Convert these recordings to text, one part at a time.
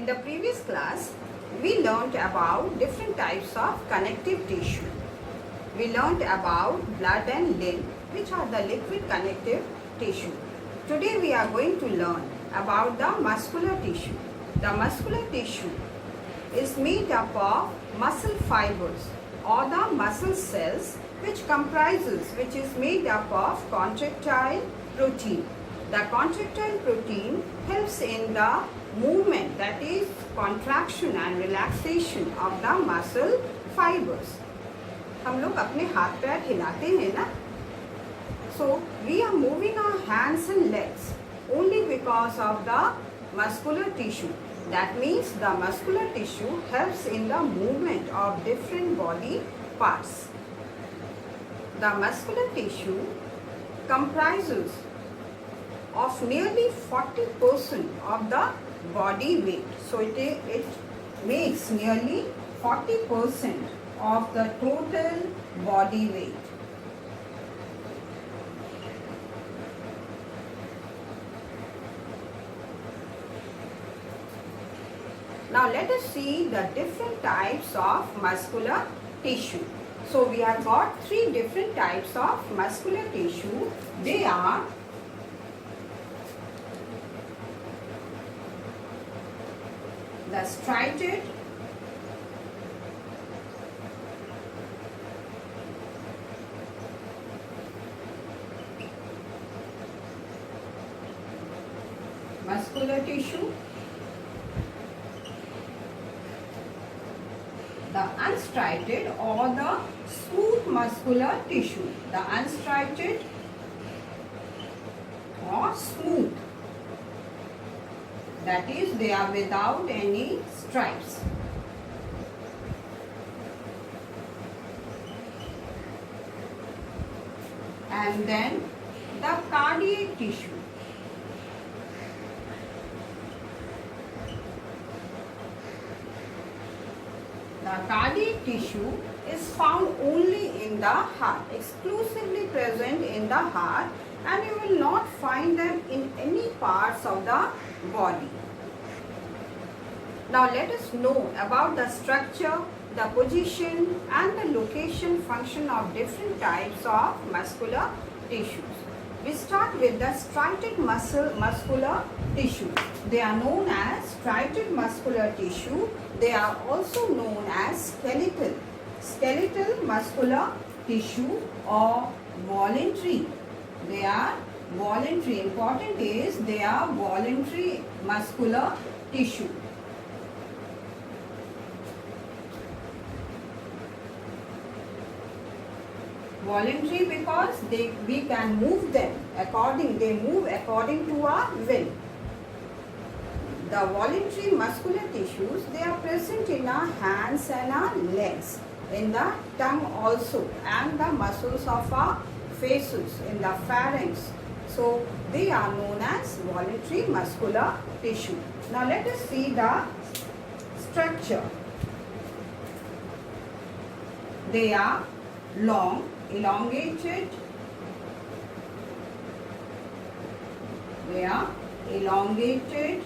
the previous class, we learnt about different types of connective tissue. We learnt about blood and lymph, which are the liquid connective tissue. Today we are going to learn about the muscular tissue. The muscular tissue is made up of muscle fibers or the muscle cells, which is made up of contractile protein. The contractile protein helps in the movement, that is contraction and relaxation of the muscle fibers. हम लोग अपने हाथ पैर हिलाते हैं ना, so we are moving our hands and legs only because of the muscular tissue. That means the muscular tissue helps in the movement of different body parts. The muscular tissue comprises of nearly 40% of the body weight. So it makes nearly 40% of the total body weight. Now let us see the different types of muscular tissue. So we have got three different types of muscular tissue. They are the striated, muscular tissue, the unstriated or the smooth muscular tissue. The unstriated or smooth, that is they are without any stripes. And then the cardiac tissue. The cardiac tissue is found only in the heart, exclusively present in the heart, and you will not find them in any parts of the body. Now let us know about the structure, the position and the location function of different types of muscular tissues. We start with the striated muscular tissue. They are known as striated muscular tissue. They are also known as skeletal muscular tissue or voluntary. They are voluntary. Important is they are voluntary muscular tissue. Voluntary because we can move them they move according to our will. The voluntary muscular tissues, they are present in our hands and our legs, in the tongue also, and the muscles of our faces, in the pharynx. So they are known as voluntary muscular tissue. Now let us see the structure. They are long, elongated. They are elongated,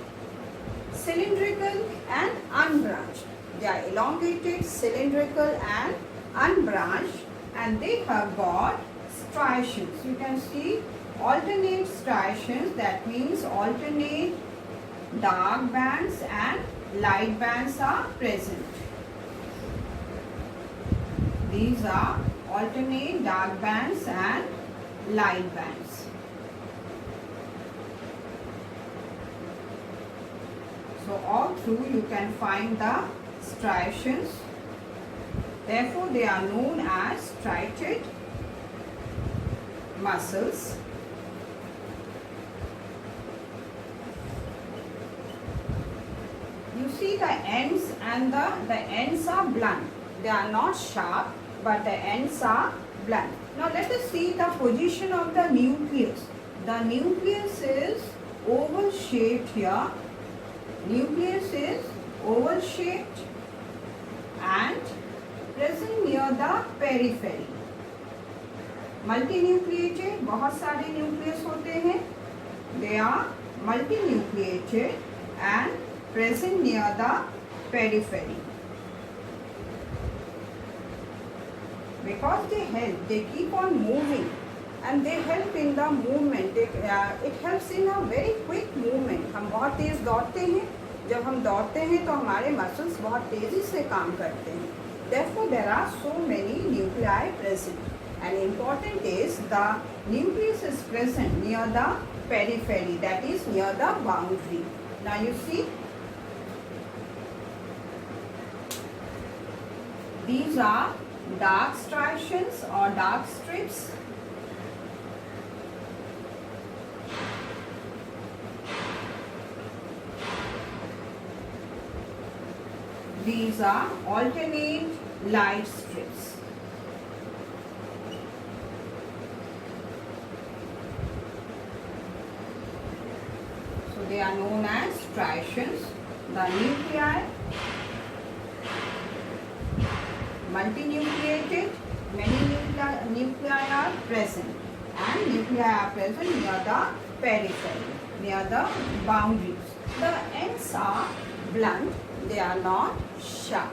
cylindrical and unbranched. They are elongated, cylindrical and unbranched, and they have got striations. You can see alternate striations, that means alternate dark bands and light bands are present. These are alternate dark bands and light bands. So all through you can find the striations. Therefore they are known as striated muscles. You see the ends, and the ends are blunt. They are not sharp, but the ends are blunt. Now let us see the position of the nucleus. The nucleus is oval shaped here. Nucleus is oval shaped and present near the periphery. Multinucleated, बहुत सारे nucleus होते हैं. They are multinucleated and present near the periphery. Because they keep on moving and they help in the movement. It helps in a very quick movement. हम बहुत तेज दौड़ते हैं, जब हम दौड़ते हैं तो हमारे मसल्स बहुत तेज़ी से काम करते हैं. Therefore, there are so many nuclei present. And important is the nucleus is present near the periphery, that is near the boundary. Now you see, these are dark striations or dark strips. These are alternate light strips. So they are known as striations. The nuclei, multinucleated, many nuclei are present, and nuclei are present near the periphery, near the boundaries. The ends are blunt, they are not sharp.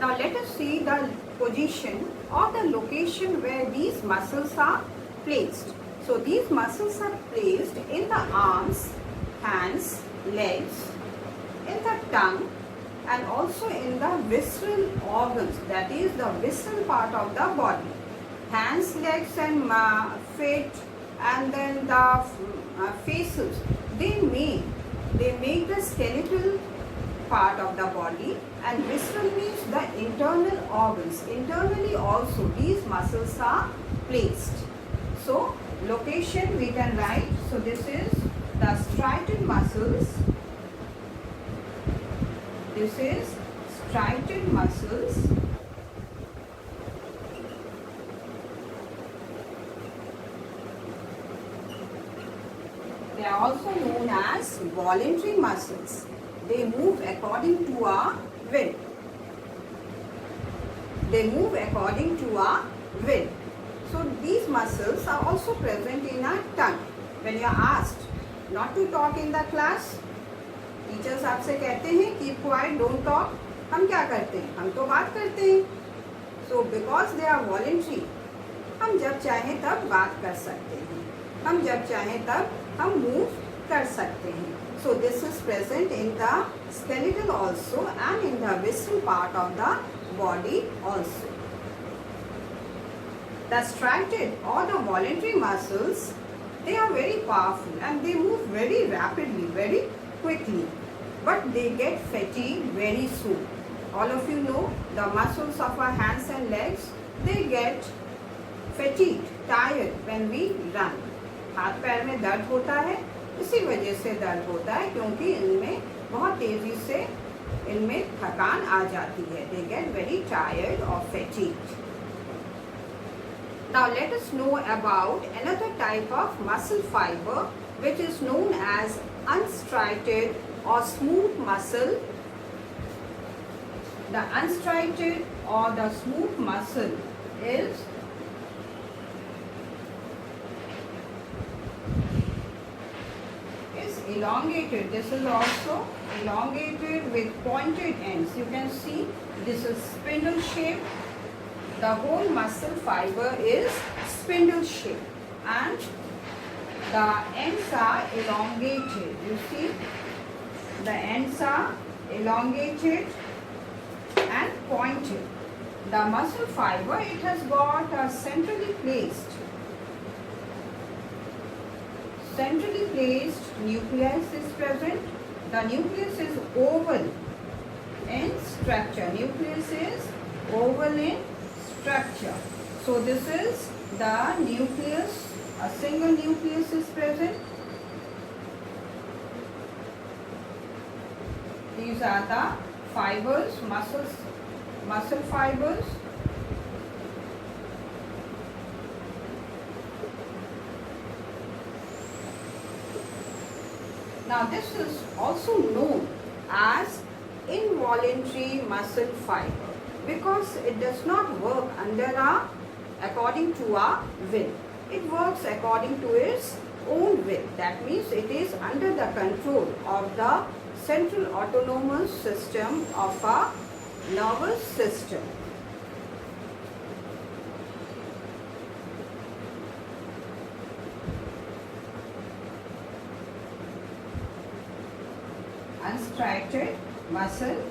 Now let us see the position or the location where these muscles are placed. So these muscles are placed in the arms, hands, legs, in the tongue, and also in the visceral organs, that is the visceral part of the body. Hands, legs and feet, and then the faces, they make the skeletal part of the body, and visceral means the internal organs. Internally also these muscles are placed. So location we can write. So this is the striated muscles. This is striated muscles. They are also known as voluntary muscles. They move according to our will. They move according to our will. So these muscles are also present in our tongue. When you are asked not to talk in the class, teachers आपसे कहते हैं keep quiet, don't talk, हम क्या करते हैं? हम तो बात करते हैं. So because they are voluntary, हम जब चाहें तब बात कर सकते हैं, हम जब चाहें तब हम मूव कर सकते हैं. So this is present in the skeletal also and in the visceral part of the body also. The striated or the voluntary muscles, they are very powerful and they move very rapidly, very quickly, but they get fatigued very soon. All of you know the muscles of our hands and legs, they get fatigued, tired when we run. हाथ पैर में दर्द होता है, इसी वजह से दर्द होता है क्योंकि इनमें बहुत तेजी से इनमें थकान आ जाती है. They get very tired or fatigued. Now let us know about another type of muscle fiber which is known as unstriated or smooth muscle. The unstriated or the smooth muscle is elongated. This is also elongated with pointed ends. You can see this is spindle shape. The whole muscle fiber is spindle shape and the ends are elongated. You see, the ends are elongated and pointed. The muscle fiber, it has got a centrally placed nucleus is present. The nucleus is oval in structure. Nucleus is oval in structure. So this is the nucleus. A single nucleus is present. These are the fibers, muscle fibers. Now this is also known as involuntary muscle fiber because it does not work according to our will. It works according to its own will. That means it is under the control of the central autonomous system of a nervous system. Unstriated muscle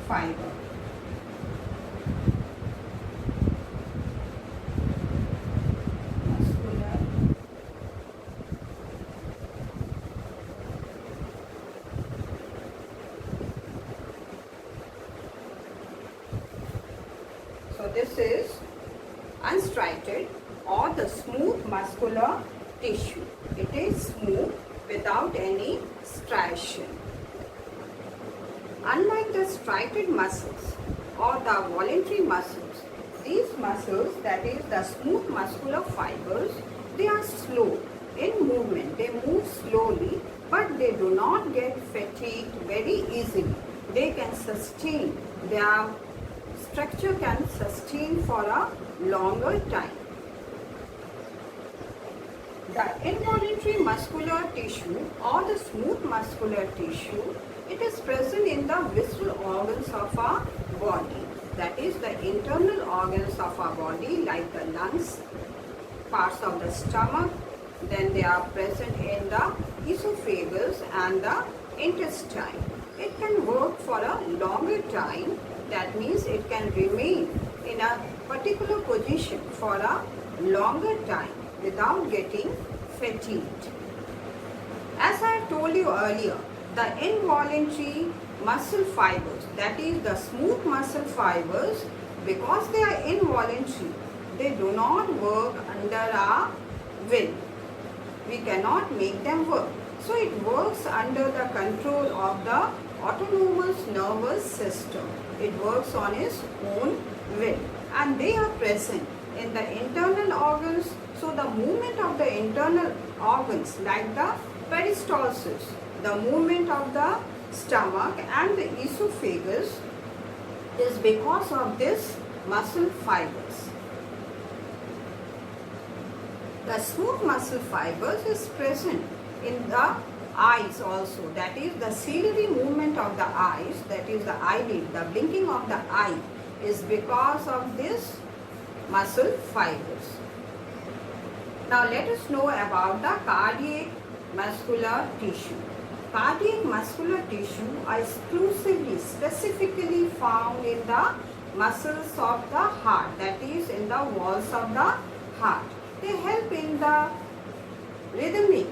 fiber. Muscular so this is unstriated or the smooth muscular tissue. It is smooth without any striation. Unlike the striated muscles or the voluntary muscles, these muscles, that is the smooth muscular fibers, they are slow in movement. They move slowly, but they do not get fatigued very easily. They can sustain, their structure can sustain for a longer time. The involuntary muscular tissue or the smooth muscular tissue, it is present in the visceral organs of our body. That is the internal organs of our body like the lungs, parts of the stomach. Then they are present in the esophagus and the intestine. It can work for a longer time. That means it can remain in a particular position for a longer time without getting fatigued. As I told you earlier, the involuntary muscle fibers, that is the smooth muscle fibers, because they are involuntary, they do not work under our will. We cannot make them work. So it works under the control of the autonomous nervous system. It works on its own will. And they are present in the internal organs. So the movement of the internal organs like the peristalsis, the movement of the stomach and the esophagus is because of this muscle fibers. The smooth muscle fibers is present in the eyes also. That is the ciliary movement of the eyes, that is the eyelid, the blinking of the eye is because of this muscle fibers. Now let us know about the cardiac muscular tissue. Cardiac muscular tissue are exclusively, specifically found in the muscles of the heart, that is in the walls of the heart. They help in the rhythmic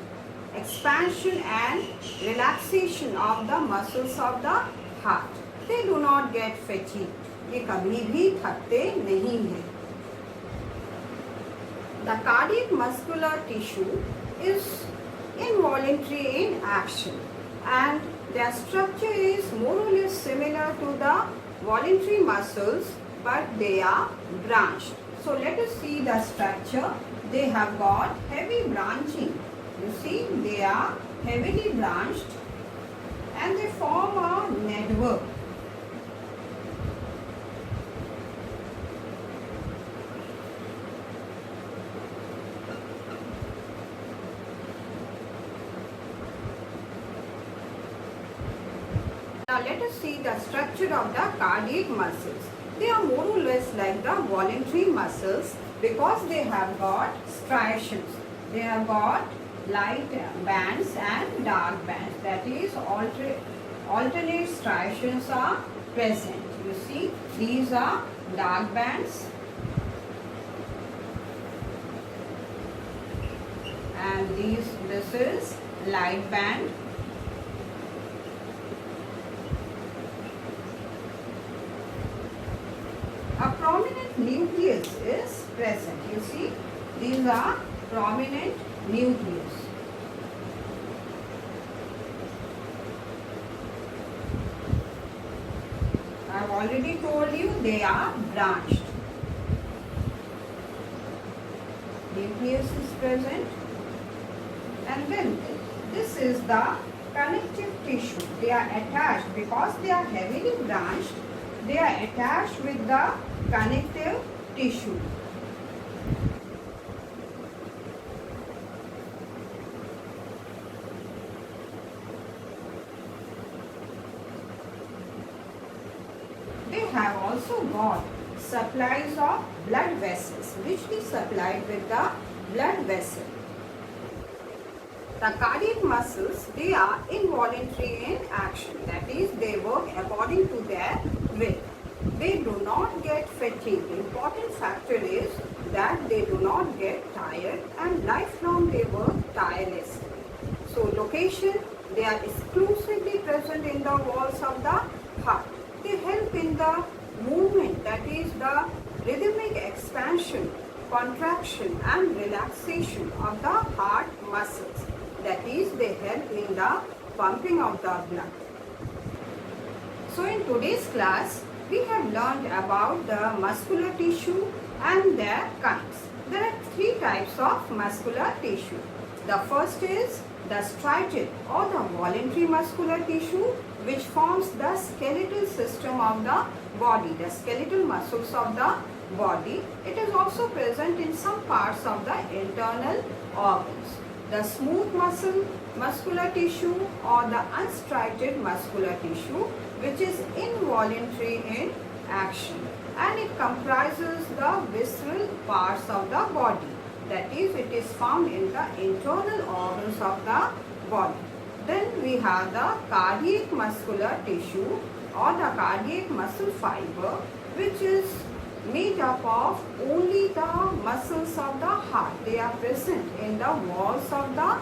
expansion and relaxation of the muscles of the heart. They do not get fatigued. ये कभी भी थकते नहीं हैं. The cardiac muscular tissue is involuntary in action and their structure is more or less similar to the voluntary muscles, but they are branched. So let us see the structure. They have got heavy branching. You see, they are heavily branched and they form a network. Now let us see the structure of the cardiac muscles. They are more or less like the voluntary muscles because they have got striations. They have got light bands and dark bands. That is alternate striations are present. You see, these are dark bands and this is light band. A prominent nucleus is present. You see, these are prominent nucleus. I have already told you they are branched. Nucleus is present. And then this is the connective tissue. They are attached because they are heavily branched. They are attached with the connective tissue. also got supplies of blood vessels, richly supplied with the blood vessel. The cardiac muscles, they are involuntary in action. That is, they work according to their will. They do not get fatigued. The important factor is that they do not get tired, and lifelong they work tirelessly. So location, they are exclusively present in the walls of the heart. They help in the movement, that is the rhythmic expansion, contraction and relaxation of the heart muscles. That is, they help in the pumping of the blood. So in today's class, we have learned about the muscular tissue and their kinds. There are three types of muscular tissue. The first is the striated or the voluntary muscular tissue, which forms the skeletal system of the body, the skeletal muscles of the body. It is also present in some parts of the internal organs. The smooth muscular tissue or the unstriated muscular tissue, which is involuntary in action, and it comprises the visceral parts of the body. That is, it is found in the internal organs of the body. Then we have the cardiac muscular tissue or the cardiac muscle fiber, which is made up of only the muscles of the heart. They are present in the walls of the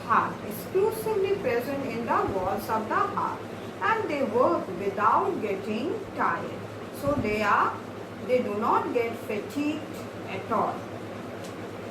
heart, exclusively present in the walls of the heart, and they work without getting tired. So they do not get fatigued at all.